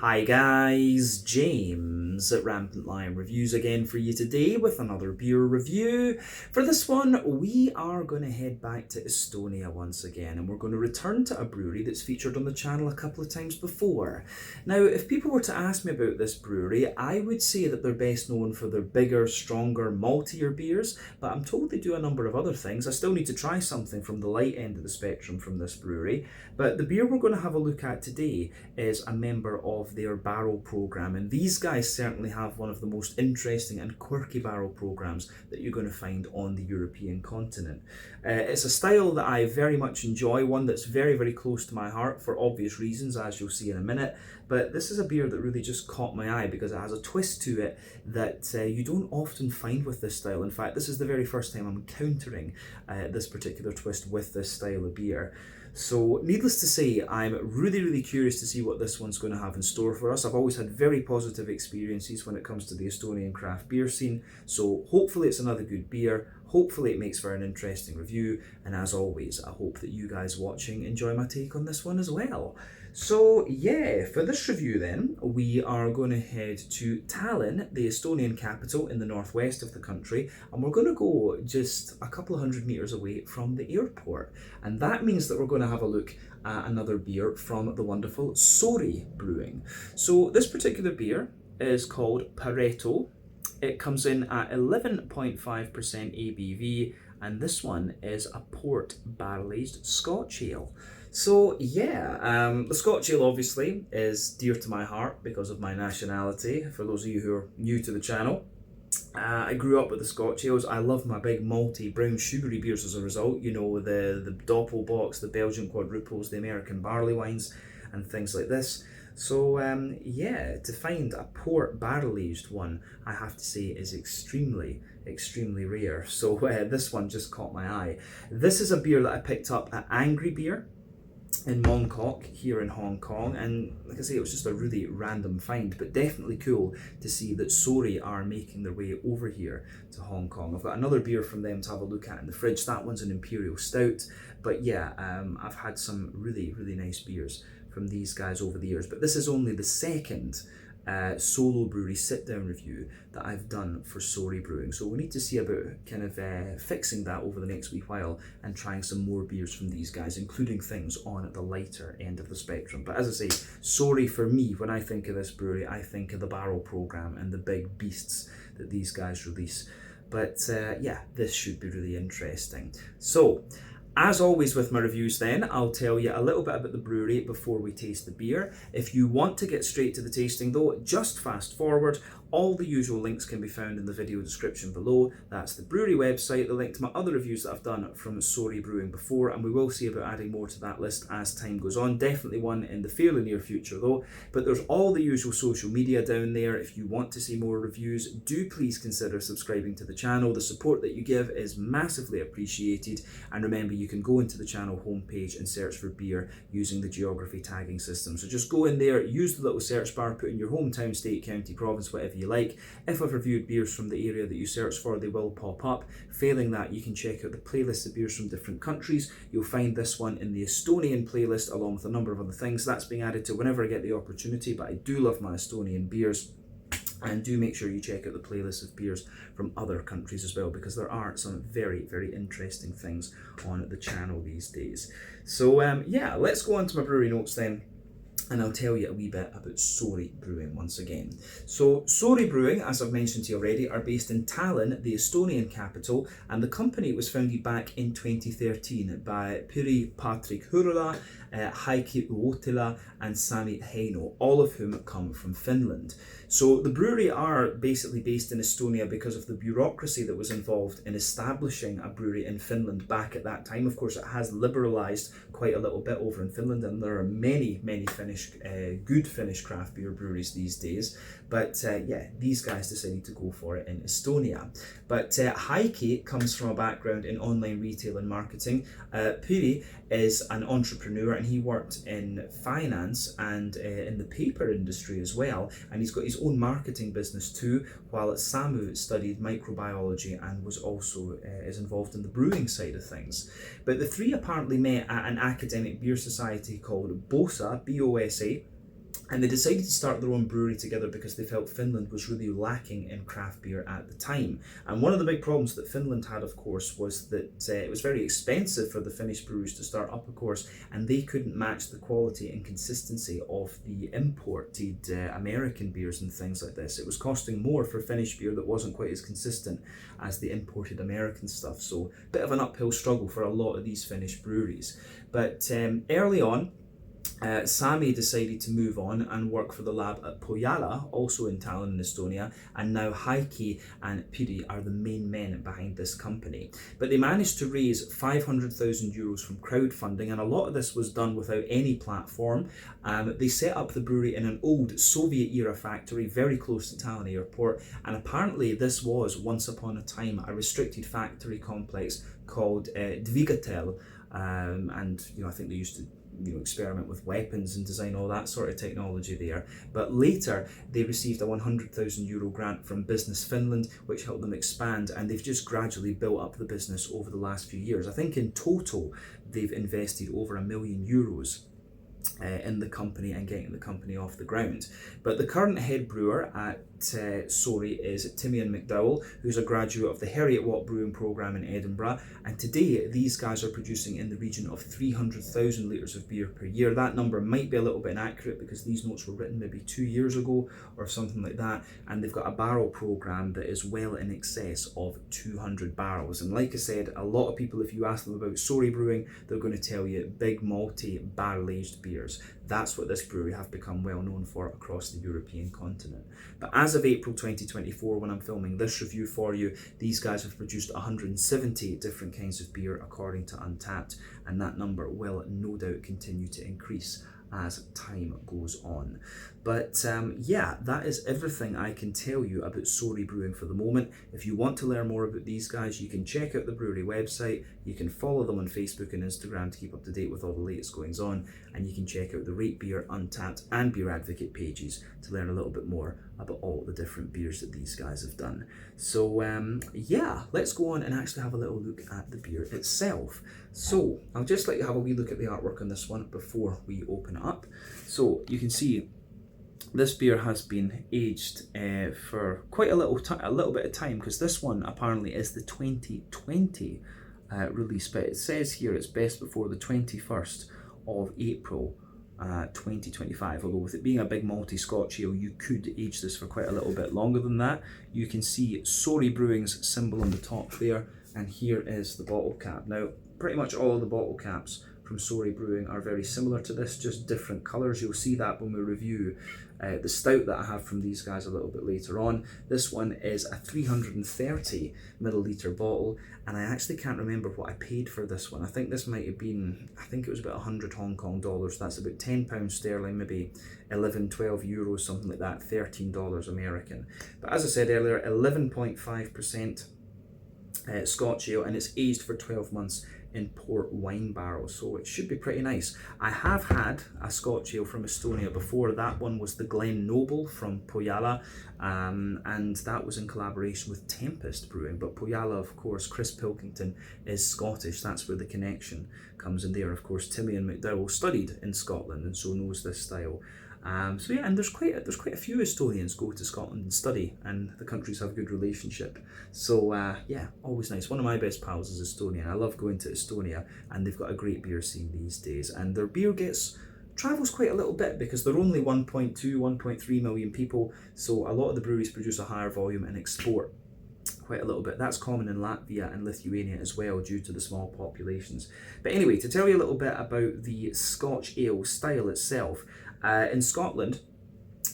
Hi guys, James at Rampant Lion Reviews again for you today with another beer review. For this one, we are going to head back to Estonia once again, and we're going to return to a brewery that's featured on the channel a couple of times before. Now, if people were to ask me about this brewery, I would say that they're best known for their bigger, stronger, maltier beers, but I'm told they do a number of other things. I still need to try something from the light end of the spectrum from this brewery, but the beer we're going to have a look at today is a member of their barrel program, and these guys certainly have one of the most interesting and quirky barrel programs that you're going to find on the European continent. It's a style that I very much enjoy, one that's very close to my heart for obvious reasons, as you'll see in a minute, but this is a beer that really just caught my eye because it has a twist to it that you don't often find with this style. In fact, this is the very first time I'm encountering this particular twist with this style of beer. So needless to say, I'm really curious to see what this one's going to have in store for us. I've always had very positive experiences when it comes to the Estonian craft beer scene, so hopefully it's another good beer, hopefully it makes for an interesting review, and as always, I hope that you guys watching enjoy my take on this one as well. So yeah, for this review then, we are going to head to Tallinn, the Estonian capital in the northwest of the country, and we're going to go just a couple of hundred meters away from the airport. And that means that we're going to have a look at another beer from the wonderful Sori Brewing. So this particular beer is called Pareto. It comes in at 11.5% ABV, and this one is a port barrel-aged Scotch ale. So yeah, the Scotch ale obviously is dear to my heart because of my nationality, for those of you who are new to the channel. I grew up with the Scotch ales. I love my big malty, brown, sugary beers as a result. You know, the Doppelbocks, the Belgian quadruples, the American barley wines, and things like this. So yeah, to find a port barrel-aged one, I have to say, is extremely rare. So this one just caught my eye. This is a beer that I picked up at Angry Beer in Mongkok here in Hong Kong, and like I say, it was just a really random find, but definitely cool to see that Sori are making their way over here to Hong Kong. I've got another beer from them to have a look at in the fridge. That one's an Imperial Stout, but yeah, I've had some really nice beers from these guys over the years, but this is only the second solo brewery sit-down review that I've done for Sori Brewing. So we need to see about kind of fixing that over the next wee while and trying some more beers from these guys, including things on the lighter end of the spectrum. But as I say, Sori, for me, when I think of this brewery, I think of the barrel program and the big beasts that these guys release. But yeah, this should be really interesting. So, as always with my reviews then, I'll tell you a little bit about the brewery before we taste the beer. If you want to get straight to the tasting though, just fast forward. All the usual links can be found in the video description below. That's the brewery website, the link to my other reviews that I've done from Sori Brewing before, and we will see about adding more to that list as time goes on. Definitely one in the fairly near future though. But there's all the usual social media down there. If you want to see more reviews, do please consider subscribing to the channel. The support that you give is massively appreciated, and remember, you can go into the channel homepage and search for beer using the geography tagging system. So just go in there, use the little search bar, put in your hometown, state, county, province, whatever you like. If I've reviewed beers from the area that you search for, they will pop up. Failing that, you can check out the playlist of beers from different countries. You'll find this one in the Estonian playlist along with a number of other things. That's being added to whenever I get the opportunity, but I do love my Estonian beers. And do make sure you check out the playlist of beers from other countries as well, because there are some very interesting things on the channel these days. So yeah, let's go on to my brewery notes then, and I'll tell you a wee bit about Sori Brewing once again. So Sori Brewing, as I've mentioned to you already, are based in Tallinn, the Estonian capital, and the company was founded back in 2013 by Piri Patrik Hurula, Heikki Uotila and Sami Heino, all of whom come from Finland. So the brewery are basically based in Estonia because of the bureaucracy that was involved in establishing a brewery in Finland back at that time. Of course, it has liberalised quite a little bit over in Finland, and there are many good Finnish craft beer breweries these days. But yeah, these guys decided to go for it in Estonia. But Heikki comes from a background in online retail and marketing. Piri is an entrepreneur, and he worked in finance and in the paper industry as well. And he's got his own marketing business too, while Samu studied microbiology and was also is involved in the brewing side of things. But the three apparently met at an academic beer society called BOSA, B-O-S-A, And they decided to start their own brewery together because they felt Finland was really lacking in craft beer at the time. And one of the big problems that Finland had, of course, was that it was very expensive for the Finnish breweries to start up, of course, and they couldn't match the quality and consistency of the imported American beers and things like this. It was costing more for Finnish beer that wasn't quite as consistent as the imported American stuff. So a bit of an uphill struggle for a lot of these Finnish breweries. But early on, Sami decided to move on and work for the lab at Pohjala, also in Tallinn in Estonia, and now Heikki and Piri are the main men behind this company. But they managed to raise 500,000 euros from crowdfunding, and a lot of this was done without any platform. They set up the brewery in an old Soviet-era factory very close to Tallinn airport, and apparently this was, once upon a time, a restricted factory complex called Dvigatel, and I think they used to experiment with weapons and design all that sort of technology there. But later they received a 100,000 euro grant from Business Finland, which helped them expand, and they've just gradually built up the business over the last few years. I think in total they've invested over €1 million in the company and getting the company off the ground. But the current head brewer at Sori is Timian McDowell, who's a graduate of the Heriot Watt Brewing Programme in Edinburgh, and today these guys are producing in the region of 300,000 litres of beer per year. That number might be a little bit inaccurate because these notes were written maybe 2 years ago or something like that, and they've got a barrel programme that is well in excess of 200 barrels. And like I said, a lot of people, if you ask them about Sori Brewing, they're going to tell you big malty barrel aged beers. That's what this brewery have become well known for across the European continent. But as of April 2024, when I'm filming this review for you, these guys have produced 170 different kinds of beer according to Untappd, and that number will no doubt continue to increase as time goes on. But yeah, that is everything I can tell you about Sori Brewing for the moment. If you want to learn more about these guys, you can check out the brewery website, you can follow them on Facebook and Instagram to keep up to date with all the latest goings on, and you can check out the Rate Beer, Untappd and Beer Advocate pages to learn a little bit more about all the different beers that these guys have done. So yeah, let's go on and actually have a little look at the beer itself. So I'll just let you have a wee look at the artwork on this one before we open it up. So you can see this beer has been aged for quite a little bit of time, because this one apparently is the 2020 release, but it says here it's best before the 21st of April 2025, although with it being a big malty Scotch ale, you could age this for quite a little bit longer than that. You can see Sori Brewing's symbol on the top there, and here is the bottle cap. Now, pretty much all of the bottle caps from Sori Brewing are very similar to this, just different colours. You'll see that when we review the stout that I have from these guys a little bit later on. This one is a 330 milliliter bottle, and I actually can't remember what I paid for this one. I think this might have been, I think it was about 100 Hong Kong dollars. That's about £10 sterling, maybe 11, 12 euros, something like that, $13 American. But as I said earlier, 11.5% Scotch ale, and it's aged for 12 months in port wine barrels, so it should be pretty nice. I have had a Scotch ale from Estonia before. That one was the Glen Noble from Pohjala, and that was in collaboration with Tempest Brewing. But Pohjala, of course, Chris Pilkington is Scottish. That's where the connection comes in there. Of course, Timian McDowell studied in Scotland and so knows this style. So yeah, and there's quite a few Estonians go to Scotland and study, and the countries have a good relationship. So yeah, always nice. One of my best pals is Estonian. I love going to Estonia, and they've got a great beer scene these days, and their beer travels quite a little bit because they're only 1.2, 1.3 million people, so a lot of the breweries produce a higher volume and export quite a little bit. That's common in Latvia and Lithuania as well, due to the small populations. But anyway, to tell you a little bit about the Scotch ale style itself, in Scotland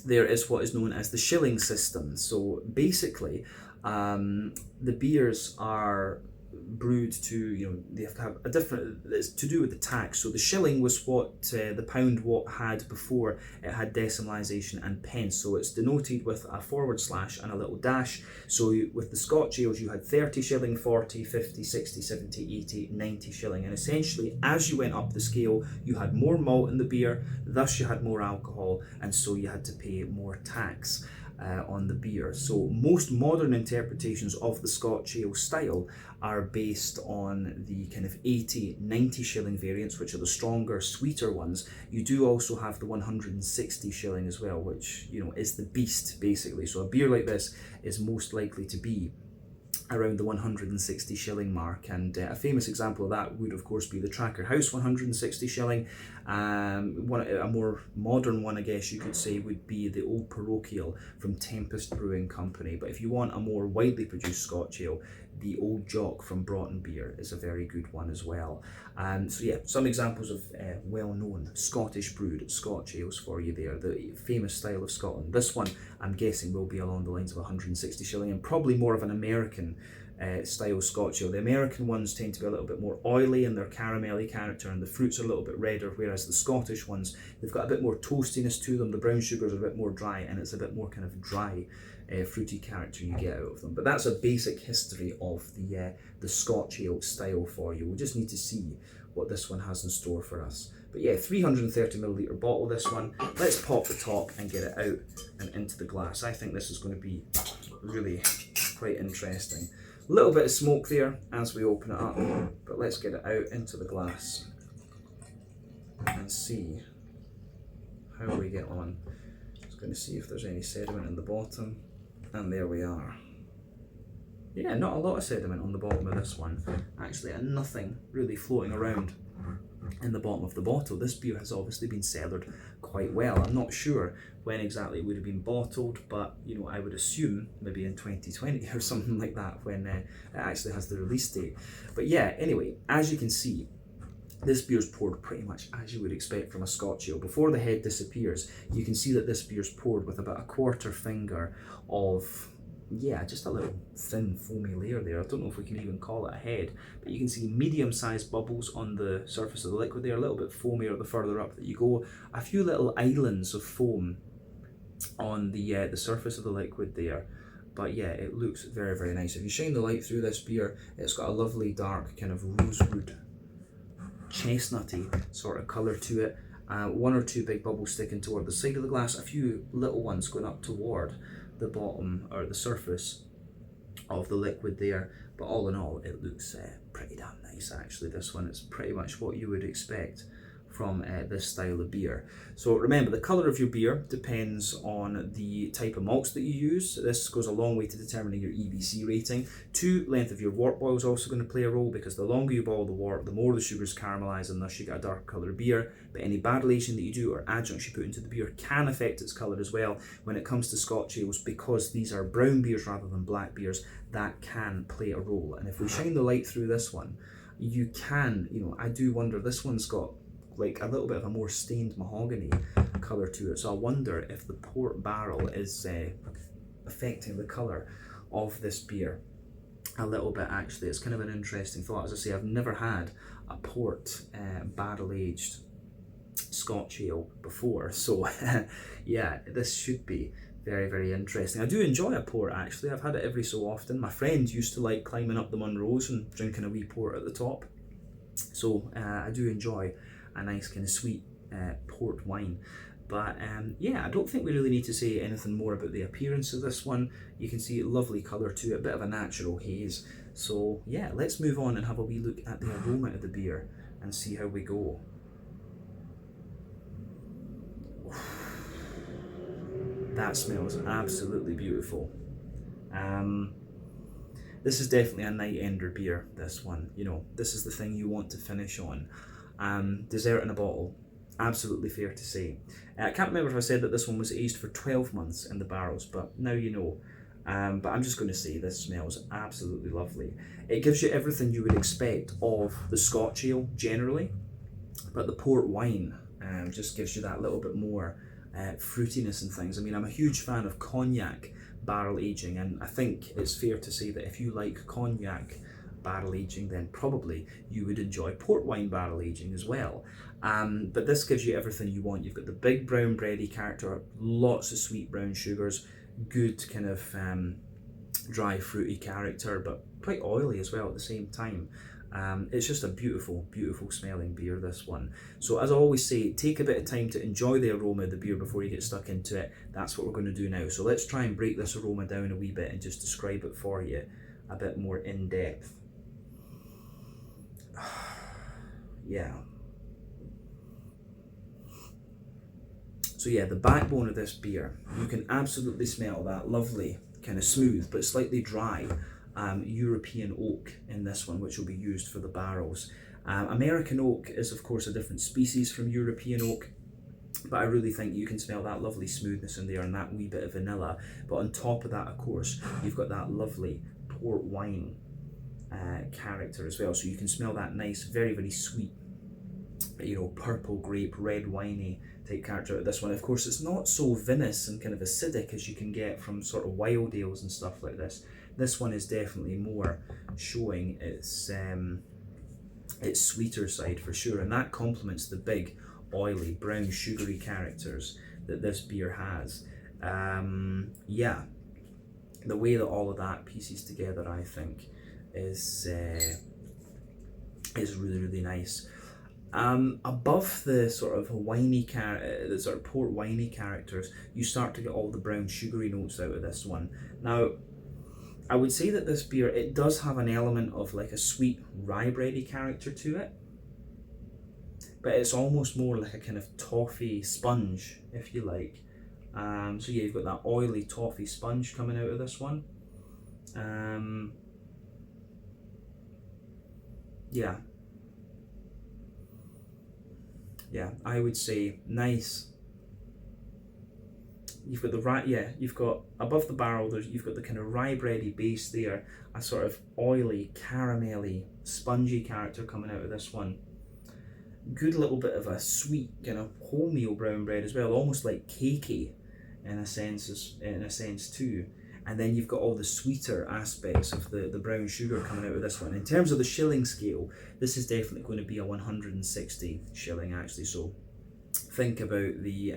there is what is known as the shilling system. So basically the beers are brewed to, they have to have a different, it's to do with the tax. So the shilling was what the pound what had before it had decimalisation and pence, so it's denoted with a forward slash and a little dash. So with the Scotch ales you had 30 shilling, 40, 50, 60, 70, 80, 90 shilling, and essentially as you went up the scale you had more malt in the beer, thus you had more alcohol, and so you had to pay more tax. on the beer. So most modern interpretations of the Scotch ale style are based on the kind of 80, 90 shilling variants, which are the stronger, sweeter ones. You do also have the 160 shilling as well, which, you know, is the beast basically. So a beer like this is most likely to be around the 160 shilling mark, and a famous example of that would of course be the Tracker House 160 shilling. A more modern one, I guess you could say, would be the Old Parochial from Tempest Brewing Company. But if you want a more widely produced Scotch ale, the Old Jock from Broughton Beer is a very good one as well. So yeah, some examples of well-known Scottish brewed Scotch ales for you there, the famous style of Scotland. This one, I'm guessing, will be along the lines of 160 shilling, and probably more of an American style Scotch ale. The American ones tend to be a little bit more oily in their caramelly character, and the fruits are a little bit redder, whereas the Scottish ones, they've got a bit more toastiness to them. The brown sugars are a bit more dry, and it's a bit more kind of dry, fruity character you get out of them. But that's a basic history of the Scotch ale style for you. We'll just need to see what this one has in store for us. But yeah, 330 milliliter bottle, this one. Let's pop the top and get it out and into the glass. I think this is going to be really quite interesting. A little bit of smoke there as we open it up, but let's get it out into the glass and see how we get on. Just going to see if there's any sediment in the bottom, and there we are. Yeah, not a lot of sediment on the bottom of this one. Actually, nothing really floating around in the bottom of the bottle. This beer has obviously been cellared quite well. I'm not sure when exactly it would have been bottled, but you know, I would assume maybe in 2020 or something like that, when it actually has the release date. But yeah, anyway, as you can see, this beer's poured pretty much as you would expect from a Scotch ale. Before the head disappears, you can see that this beer's poured with about a quarter finger of, yeah, just a little thin foamy layer there. I don't know if we can even call it a head, but you can see medium-sized bubbles on the surface of the liquid there, a little bit foamier the further up that you go. A few little islands of foam on the surface of the liquid there. But yeah, it looks very, very nice. If you shine the light through this beer, it's got a lovely dark kind of rosewood, chestnutty sort of colour to it. One or two big bubbles sticking toward the side of the glass, a few little ones going up toward the bottom or the surface of the liquid there. But all in all, it looks pretty damn nice actually. This one is pretty much what you would expect from this style of beer. So remember, the colour of your beer depends on the type of malts that you use. This goes a long way to determining your EBC rating. 2, length of your wort boil is also going to play a role, because the longer you boil the wort, the more the sugars caramelise, and thus you get a dark coloured beer. But any barrel aging that you do or adjuncts you put into the beer can affect its colour as well. When it comes to Scotch ales, because these are brown beers rather than black beers, that can play a role. And if we shine the light through this one, you can, you know, I do wonder, this one's got like a little bit of a more stained mahogany colour to it. So I wonder if the port barrel is affecting the colour of this beer a little bit actually. It's kind of an interesting thought. As I say, I've never had a port barrel aged Scotch ale before. So yeah, this should be very, very interesting. I do enjoy a port actually. I've had it every so often. My friend used to like climbing up the Munros and drinking a wee port at the top. So I do enjoy a nice kind of sweet port wine. But yeah, I don't think we really need to say anything more about the appearance of this one. You can see a lovely colour to it, a bit of a natural haze. So yeah, let's move on and have a wee look at the aroma of the beer and see how we go. That smells absolutely beautiful. This is definitely a night ender beer, this one. You know, this is the thing you want to finish on. Dessert in a bottle, absolutely fair to say. I can't remember if I said that this one was aged for 12 months in the barrels, but now you know. But I'm just going to say this smells absolutely lovely. It gives you everything you would expect of the Scotch ale generally, but the port wine just gives you that little bit more fruitiness and things. I mean, I'm a huge fan of cognac barrel aging, and I think it's fair to say that if you like cognac barrel aging, then probably you would enjoy port wine barrel aging as well. But this gives you everything you want. You've got the big brown bready character, lots of sweet brown sugars, good kind of dry fruity character, but quite oily as well at the same time. It's just a beautiful, beautiful smelling beer, this one. So as I always say, take a bit of time to enjoy the aroma of the beer before you get stuck into it. That's what we're going to do now. So let's try and break this aroma down a wee bit and just describe it for you a bit more in depth. Yeah. So yeah, the backbone of this beer, you can absolutely smell that lovely, kind of smooth, but slightly dry European oak in this one, which will be used for the barrels. American oak is of course a different species from European oak, but I really think you can smell that lovely smoothness in there and that wee bit of vanilla. But on top of that, of course, you've got that lovely port wine character as well. So you can smell that nice, very, very sweet, you know, purple grape, red winey type character out of this one. Of course, it's not so vinous and kind of acidic as you can get from sort of wild ales and stuff like this. This one is definitely more showing its sweeter side for sure, and that complements the big, oily, brown, sugary characters that this beer has. Yeah, the way that all of that pieces together, I think, is really, really nice. Above the sort of winey the sort of port winey characters, you start to get all the brown sugary notes out of this one. Now, I would say that this beer, it does have an element of like a sweet rye bready character to it, but it's almost more like a kind of toffee sponge, if you like. So yeah, you've got that oily toffee sponge coming out of this one. Yeah. Yeah, I would say nice. You've got the rye, yeah, you've got above the barrel, you've got the kind of rye bready base there, a sort of oily, caramelly, spongy character coming out of this one. Good little bit of a sweet kind of wholemeal brown bread as well, almost like cakey in a sense too. And then you've got all the sweeter aspects of the brown sugar coming out of this one. In terms of the shilling scale, this is definitely going to be a 160 shilling actually. So think about the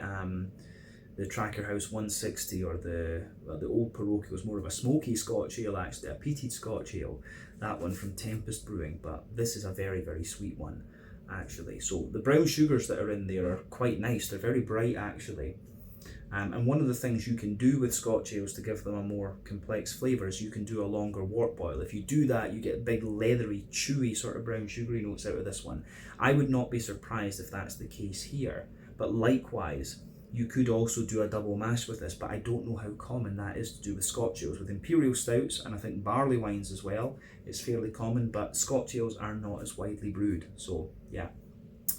Tracker House 160 or the Old Pareto was more of a smoky Scotch ale actually, a peated Scotch ale, that one from Tempest Brewing, but this is a very, very sweet one actually. So the brown sugars that are in there are quite nice, they're very bright actually. And one of the things you can do with Scotch ales to give them a more complex flavour is you can do a longer wort boil. If you do that, you get big, leathery, chewy sort of brown sugary notes out of this one. I would not be surprised if that's the case here. But likewise, you could also do a double mash with this, but I don't know how common that is to do with Scotch ales. With imperial stouts, and I think barley wines as well, it's fairly common, but Scotch ales are not as widely brewed. So, yeah.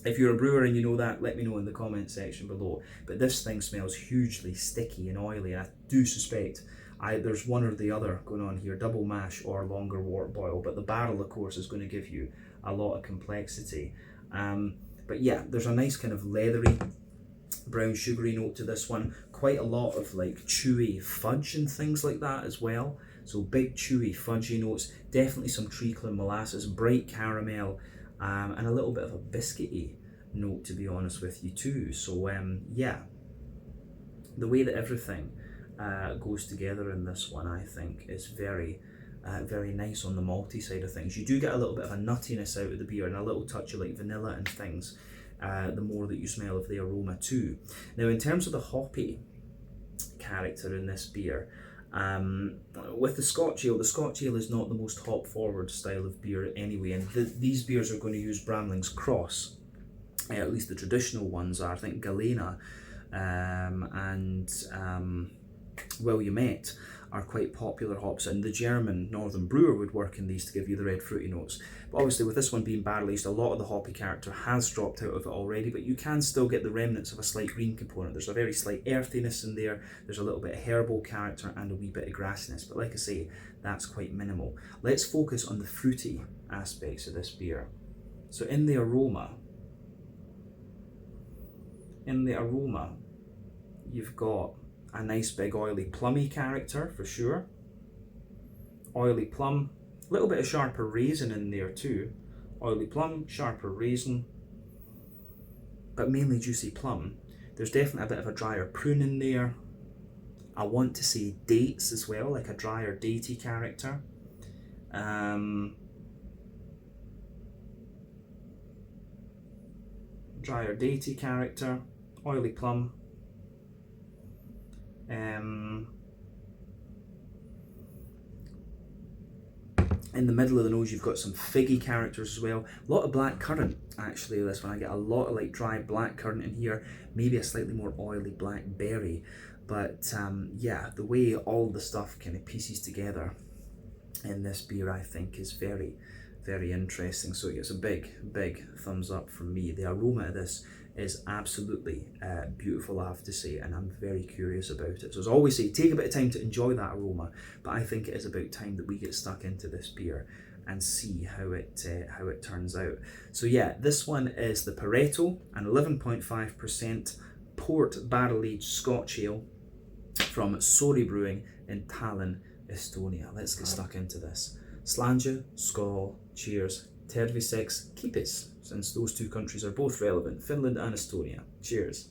If you're a brewer and you know that, let me know in the comment section below. But this thing smells hugely sticky and oily, and I do suspect there's one or the other going on here, double mash or longer wort boil, but the barrel of course is going to give you a lot of complexity. But yeah, there's a nice kind of leathery brown sugary note to this one, quite a lot of like chewy fudge and things like that as well. So big chewy fudgy notes, definitely some treacle and molasses, bright caramel, and a little bit of a biscuity note, to be honest with you too. So yeah, the way that everything goes together in this one, I think, is very very nice on the malty side of things. You do get a little bit of a nuttiness out of the beer and a little touch of like vanilla and things, the more that you smell of the aroma too. Now in terms of the hoppy character in this beer, with the Scotch ale is not the most hop forward style of beer anyway, and these beers are going to use Bramling's Cross, at least the traditional ones are. I think Galena and Williamette are quite popular hops, and the German Northern Brewer would work in these to give you the red fruity notes. But obviously with this one being barrel aged, a lot of the hoppy character has dropped out of it already, but you can still get the remnants of a slight green component. There's a very slight earthiness in there, there's a little bit of herbal character and a wee bit of grassiness, but like I say, that's quite minimal. Let's focus on the fruity aspects of this beer. So in the aroma, you've got a nice big oily plummy character for sure. Oily plum, a little bit of sharper raisin in there too. Oily plum, sharper raisin, but mainly juicy plum. There's definitely a bit of a drier prune in there. I want to say dates as well, like a drier datey character. drier datey character, oily plum. In the middle of the nose, you've got some figgy characters as well. A lot of black currant, actually, this one. I get a lot of like dry black currant in here, maybe a slightly more oily black berry. But yeah, the way all the stuff kind of pieces together in this beer, I think, is very, very interesting. So it gets a big, big thumbs up from me. The aroma of this is absolutely beautiful, I have to say, and I'm very curious about it. So as I always say, take a bit of time to enjoy that aroma, but I think it is about time that we get stuck into this beer and see how it turns out. So yeah, this one is the Pareto, an 11.5% port barrel-aged Scotch ale from Sori Brewing in Tallinn, Estonia. Let's get stuck into this. Slàinte, skål, cheers, terve 6, kipis, since those two countries are both relevant, Finland and Estonia. Cheers.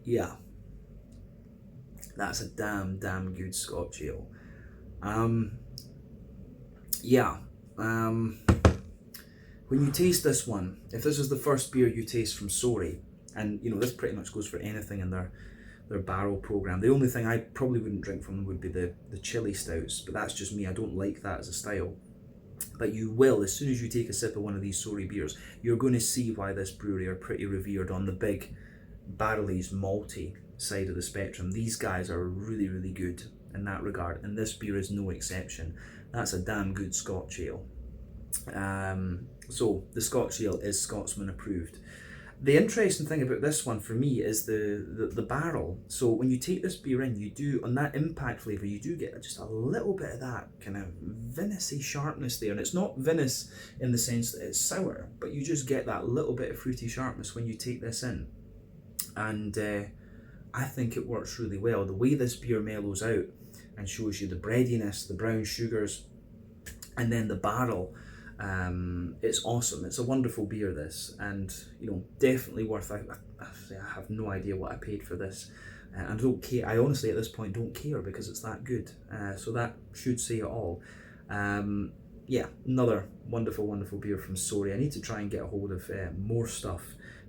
Yeah, that's a damn good Scotch ale. When you taste this one, if this is the first beer you taste from Sori, and you know this pretty much goes for anything in their barrel program. The only thing I probably wouldn't drink from them would be the chili stouts, but that's just me. I don't like that as a style. But you will, as soon as you take a sip of one of these Sori beers, you're going to see why this brewery are pretty revered on the big barrel-aged malty side of the spectrum. These guys are really, really good in that regard, and this beer is no exception. That's a damn good Scotch ale. So the Scotch ale is Scotsman approved. The interesting thing about this one for me is the barrel. So when you take this beer in, you do, on that impact flavour, you do get just a little bit of that kind of vinous-y sharpness there. And it's not vinous in the sense that it's sour, but you just get that little bit of fruity sharpness when you take this in. And I think it works really well. The way this beer mellows out and shows you the breadiness, the brown sugars, and then the barrel, it's awesome. It's a wonderful beer, this, and you know, definitely worth. I have no idea what I paid for this, and I don't care. I honestly at this point don't care because it's that good. So that should say it all. Yeah, another wonderful beer from Sori. I need to try and get a hold of more stuff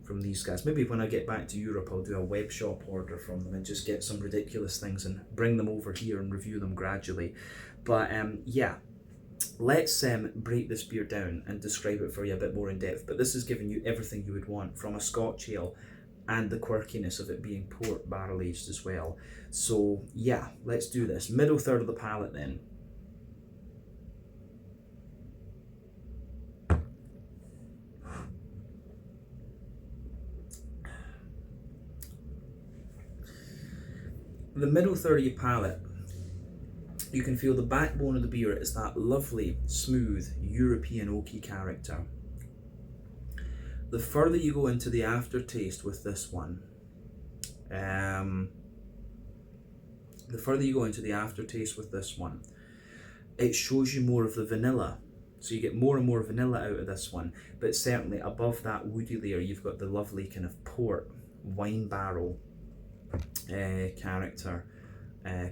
from these guys. Maybe when I get back to Europe, I'll do a web shop order from them and just get some ridiculous things and bring them over here and review them gradually. But yeah. Let's break this beer down and describe it for you a bit more in depth, but this is giving you everything you would want from a Scotch ale and the quirkiness of it being port barrel aged as well. So yeah, let's do this. Middle third of the palate then. The middle third of your palate, you can feel the backbone of the beer is that lovely, smooth, European oaky character. The further you go into the aftertaste with this one, it shows you more of the vanilla. So you get more and more vanilla out of this one, but certainly above that woody layer, you've got the lovely kind of port, wine barrel character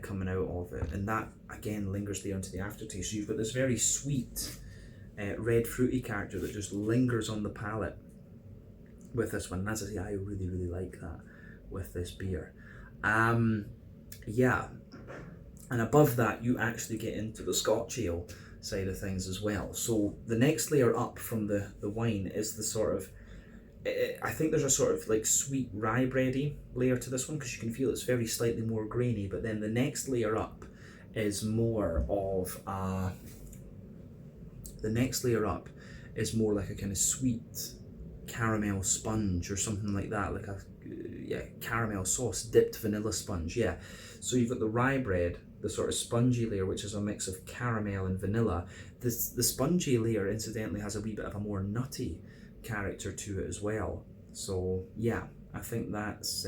coming out of it, and that again lingers there into the aftertaste. So you've got this very sweet red fruity character that just lingers on the palate with this one. And as I say, I really like that with this beer. Yeah, and above that you actually get into the Scotch ale side of things as well. So the next layer up from the wine is the sort of, I think there's a sort of like sweet rye bready layer to this one, because you can feel it's very slightly more grainy, but then the next layer up is more of like a kind of sweet caramel sponge or something like that, like a caramel sauce dipped vanilla sponge. Yeah, so you've got the rye bread, the sort of spongy layer, which is a mix of caramel and vanilla. The spongy layer incidentally has a wee bit of a more nutty character to it as well. So yeah, I think that's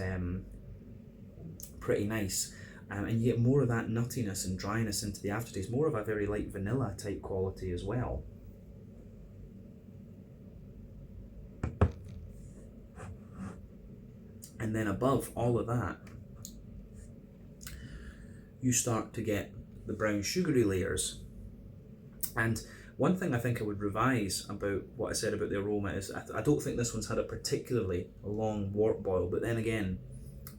pretty nice, and you get more of that nuttiness and dryness into the aftertaste, more of a very light vanilla type quality as well. And then above all of that, you start to get the brown sugary layers. And one thing I think I would revise about what I said about the aroma is I don't think this one's had a particularly long wort boil, but then again,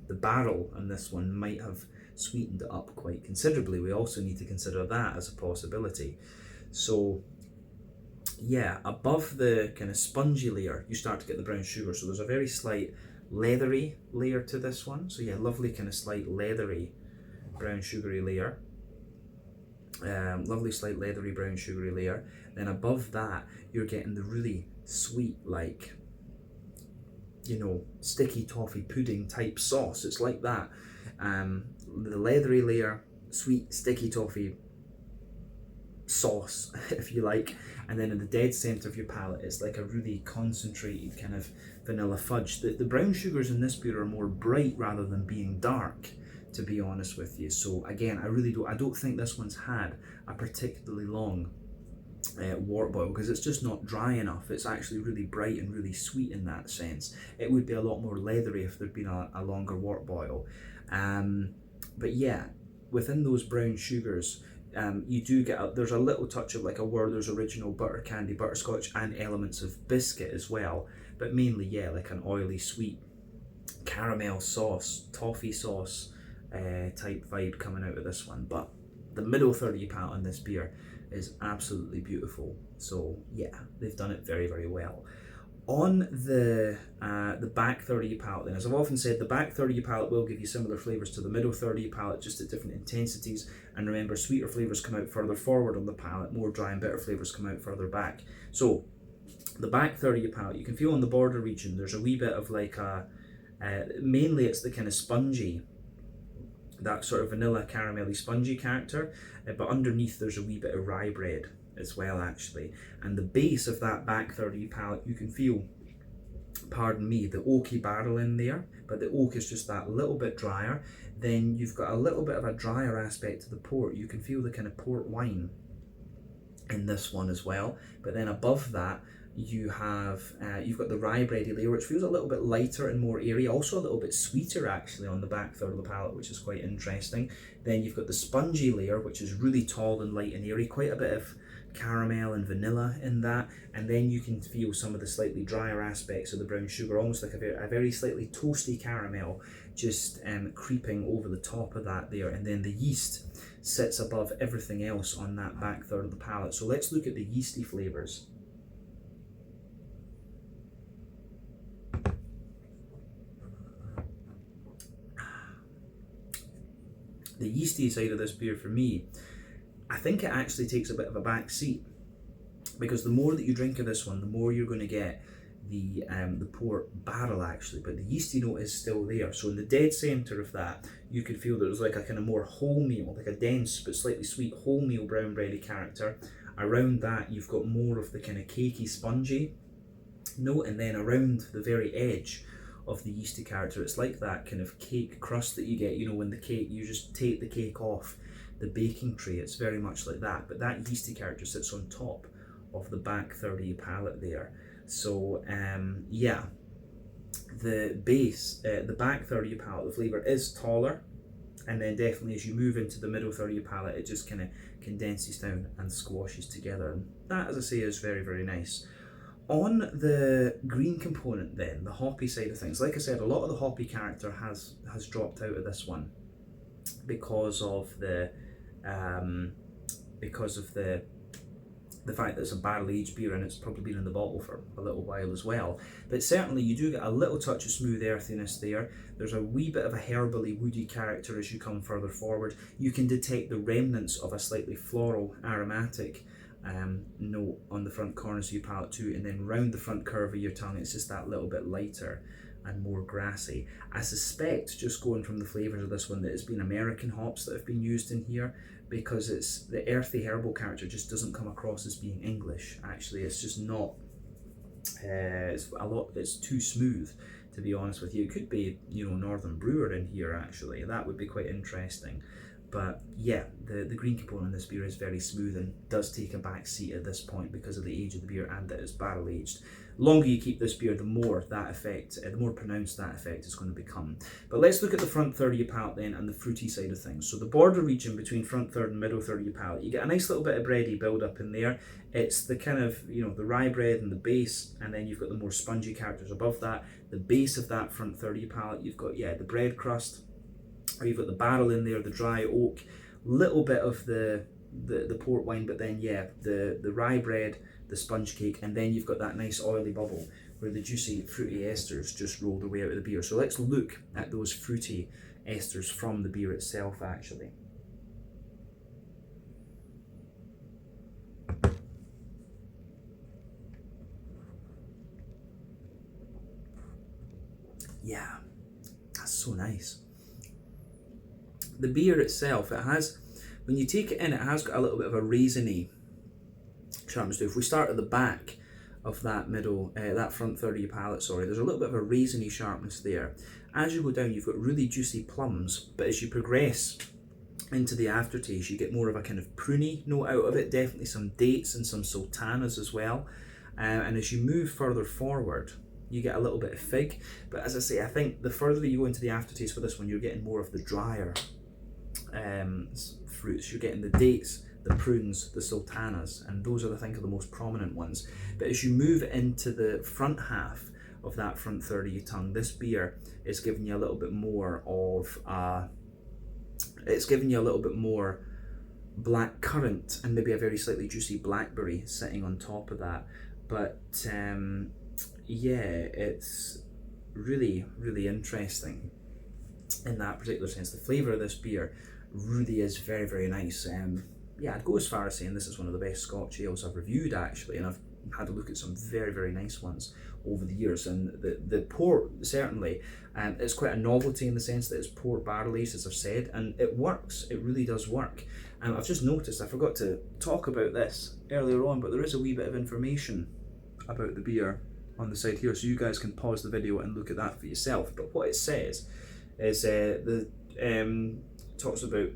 the barrel on this one might have sweetened it up quite considerably. We also need to consider that as a possibility. So yeah, above the kind of spongy layer, you start to get the brown sugar. So there's a very slight leathery layer to this one. So yeah, lovely kind of slight leathery brown sugary layer. Lovely slight leathery brown sugary layer. Then above that, you're getting the really sweet, like, you know, sticky toffee pudding type sauce. It's like that. The leathery layer, sweet sticky toffee sauce, if you like, and then in the dead center of your palate, it's like a really concentrated kind of vanilla fudge. The brown sugars in this beer are more bright rather than being dark, to be honest with you. So again, I don't think this one's had a particularly long wort boil, because it's just not dry enough. It's actually really bright and really sweet in that sense. It would be a lot more leathery if there'd been a longer wort boil. But yeah, within those brown sugars, you do get there's a little touch of like a Werther's original butter candy butterscotch and elements of biscuit as well, but mainly, yeah, like an oily sweet caramel sauce, toffee sauce type vibe coming out of this one. But the middle third of your palate on this beer is absolutely beautiful. So yeah, they've done it very, very well. On the back third of your palate, then, as I've often said, the back third of your palate will give you similar flavours to the middle third of your palate, just at different intensities. And remember, sweeter flavours come out further forward on the palate, more dry and bitter flavours come out further back. So the back third of your palate, you can feel on the border region, there's a wee bit of like mainly it's the kind of spongy, that sort of vanilla caramelly spongy character, but underneath there's a wee bit of rye bread as well, actually. And the base of that back third of your palate, you can feel, pardon me, the oaky barrel in there, but the oak is just that little bit drier. Then you've got a little bit of a drier aspect to the port. You can feel the kind of port wine in this one as well. But then above that, you have you've got the rye bready layer, which feels a little bit lighter and more airy, also a little bit sweeter actually on the back third of the palate, which is quite interesting. Then you've got the spongy layer, which is really tall and light and airy, quite a bit of caramel and vanilla in that. And then you can feel some of the slightly drier aspects of the brown sugar, almost like a very slightly toasty caramel, just creeping over the top of that there. And then the yeast sits above everything else on that back third of the palate. So let's look at the yeasty flavours. The yeasty side of this beer for me, I think it actually takes a bit of a back seat, because the more that you drink of this one, the more you're going to get the port barrel actually, but the yeasty note is still there. So in the dead centre of that, you could feel that there's like a kind of more wholemeal, like a dense but slightly sweet wholemeal brown bready character. Around that, you've got more of the kind of cakey, spongy note, and then around the very edge of the yeasty character, it's like that kind of cake crust that you get, you know, when the cake, you just take the cake off the baking tray. It's very much like that, but that yeasty character sits on top of the back third of your palate there. So yeah, the base, the back third of your palate, the flavour is taller, and then definitely as you move into the middle third of your palate, it just kind of condenses down and squashes together, and that, as I say, is very, very nice. On the green component then, the hoppy side of things, like I said, a lot of the hoppy character has dropped out of this one because of the fact that it's a barrel aged beer and it's probably been in the bottle for a little while as well. But certainly you do get a little touch of smooth earthiness there. There's a wee bit of a herbally woody character as you come further forward. You can detect the remnants of a slightly floral aromatic note on the front corners of your palate too, and then round the front curve of your tongue, it's just that little bit lighter and more grassy. I suspect, just going from the flavours of this one, that it's been American hops that have been used in here, because it's the earthy herbal character just doesn't come across as being English. Actually, it's just not. It's too smooth, to be honest with you. It could be, you know, Northern Brewer in here actually. That would be quite interesting. But yeah, the green component in this beer is very smooth and does take a back seat at this point because of the age of the beer and that it's barrel aged. Longer you keep this beer, the more that effect, the more pronounced that effect is going to become. But let's look at the front third of your palate then and the fruity side of things. So the border region between front third and middle third of your palate, you get a nice little bit of bready build up in there. It's the kind of, you know, the rye bread and the base, and then you've got the more spongy characters above that. The base of that front third of your palate, you've got, yeah, the bread crust, or you've got the barrel in there, the dry oak, little bit of the port wine, but then yeah, the rye bread, the sponge cake, and then you've got that nice oily bubble where the juicy fruity esters just roll their way out of the beer. So let's look at those fruity esters from the beer itself actually. Yeah, that's so nice. The beer itself, it has, when you take it in, it has got a little bit of a raisiny sharpness to it. If we start at the back of that middle, that front third of your palate, sorry, there's a little bit of a raisiny sharpness there. As you go down, you've got really juicy plums, but as you progress into the aftertaste, you get more of a kind of pruny note out of it, definitely some dates and some sultanas as well. And as you move further forward, you get a little bit of fig. But as I say, I think the further you go into the aftertaste for this one, you're getting more of the drier fruits. You're getting the dates, the prunes, the sultanas, and those are, I think, are the most prominent ones. But as you move into the front half of that front third of your tongue, this beer is giving you a little bit more of it's giving you a little bit more black currant and maybe a very slightly juicy blackberry sitting on top of that. But yeah, it's really, really interesting in that particular sense. The flavour of this beer really is very, very nice. Yeah, I'd go as far as saying this is one of the best Scotch ales I've reviewed actually, and I've had a look at some very, very nice ones over the years. And the port, certainly, it's quite a novelty in the sense that it's port barrel aged, as I've said, and it works. It really does work. I've just noticed, I forgot to talk about this earlier on, but there is a wee bit of information about the beer on the side here, so you guys can pause the video and look at that for yourself. But what it says is talks about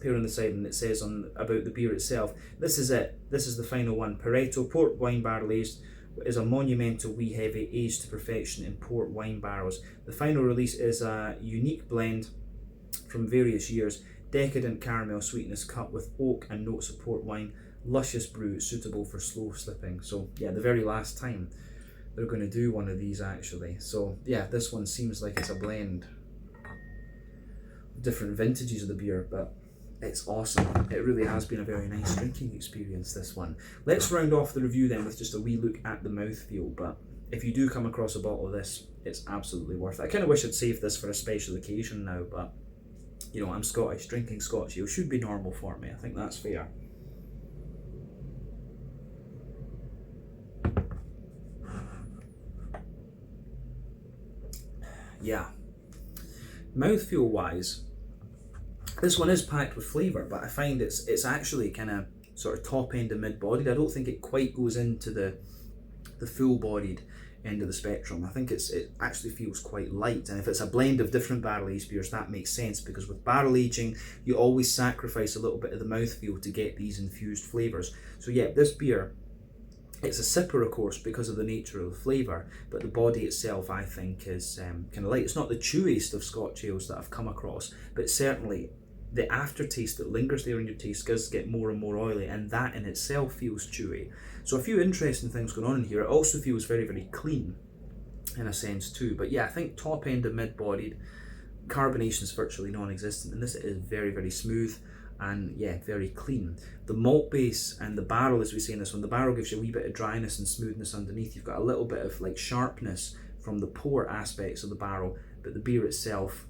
here on the side, and it says about the beer itself, this is it, this is the final one. Pareto port wine barrel aged is a monumental wee heavy aged to perfection in port wine barrels. The final release is a unique blend from various years, decadent caramel sweetness cut with oak and notes of port wine, luscious brew suitable for slow slipping. So yeah, the very last time they're going to do one of these actually. So yeah, this one seems like it's a blend of different vintages of the beer, but it's awesome. It really has been a very nice drinking experience, this one. Let's round off the review then with just a wee look at the mouthfeel. But if you do come across a bottle of this, it's absolutely worth it. I kind of wish I'd saved this for a special occasion now, but you know, I'm Scottish. Drinking Scotch ale should be normal for me. I think that's fair. Yeah. Mouthfeel wise, this one is packed with flavour, but I find it's actually kind of sort of top end and mid bodied. I don't think it quite goes into the full bodied end of the spectrum. I think it actually feels quite light, and if it's a blend of different barrel aged beers, that makes sense, because with barrel aging you always sacrifice a little bit of the mouthfeel to get these infused flavours. So yeah, this beer, it's a sipper of course because of the nature of the flavour, but the body itself I think is kind of light. It's not the chewiest of Scotch ales that I've come across, but certainly the aftertaste that lingers there in your taste does get more and more oily, and that in itself feels chewy. So a few interesting things going on in here. It also feels very, very clean in a sense too. But yeah, I think top end and mid bodied, carbonation is virtually non-existent, and this is very, very smooth and yeah, very clean. The malt base and the barrel, as we say in this one, the barrel gives you a wee bit of dryness and smoothness underneath. You've got a little bit of like sharpness from the port aspects of the barrel, but the beer itself,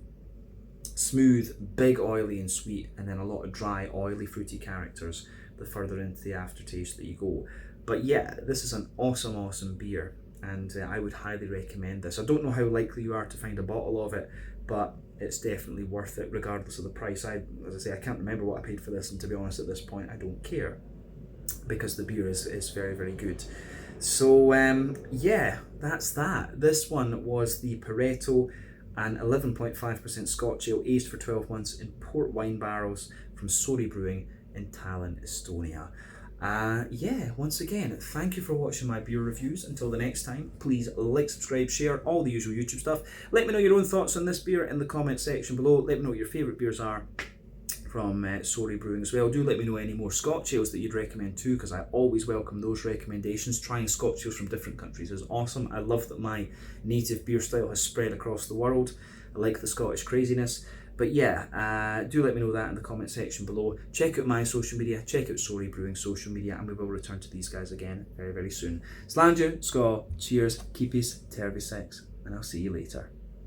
smooth, big, oily and sweet, and then a lot of dry, oily, fruity characters the further into the aftertaste that you go. But yeah, this is an awesome, awesome beer, and I would highly recommend this. I don't know how likely you are to find a bottle of it, but it's definitely worth it regardless of the price. As I say, I can't remember what I paid for this, and to be honest at this point I don't care, because the beer is very, very good. So yeah, that's that. This one was the Pareto and 11.5% Scotch ale aged for 12 months in port wine barrels from Sori Brewing in Tallinn, Estonia. Yeah, once again, thank you for watching my beer reviews. Until the next time, please like, subscribe, share, all the usual YouTube stuff. Let me know your own thoughts on this beer in the comment section below. Let me know what your favourite beers are from Sori Brewing as well. Do let me know any more Scotch ales that you'd recommend too, because I always welcome those recommendations. Trying Scotch ales from different countries is awesome. I love that my native beer style has spread across the world. I like the Scottish craziness. But yeah, do let me know that in the comment section below. Check out my social media, check out Sori Brewing social media, and we will return to these guys again very, very soon. Sláinte, Skål, cheers, keepies, tervisex, and I'll see you later.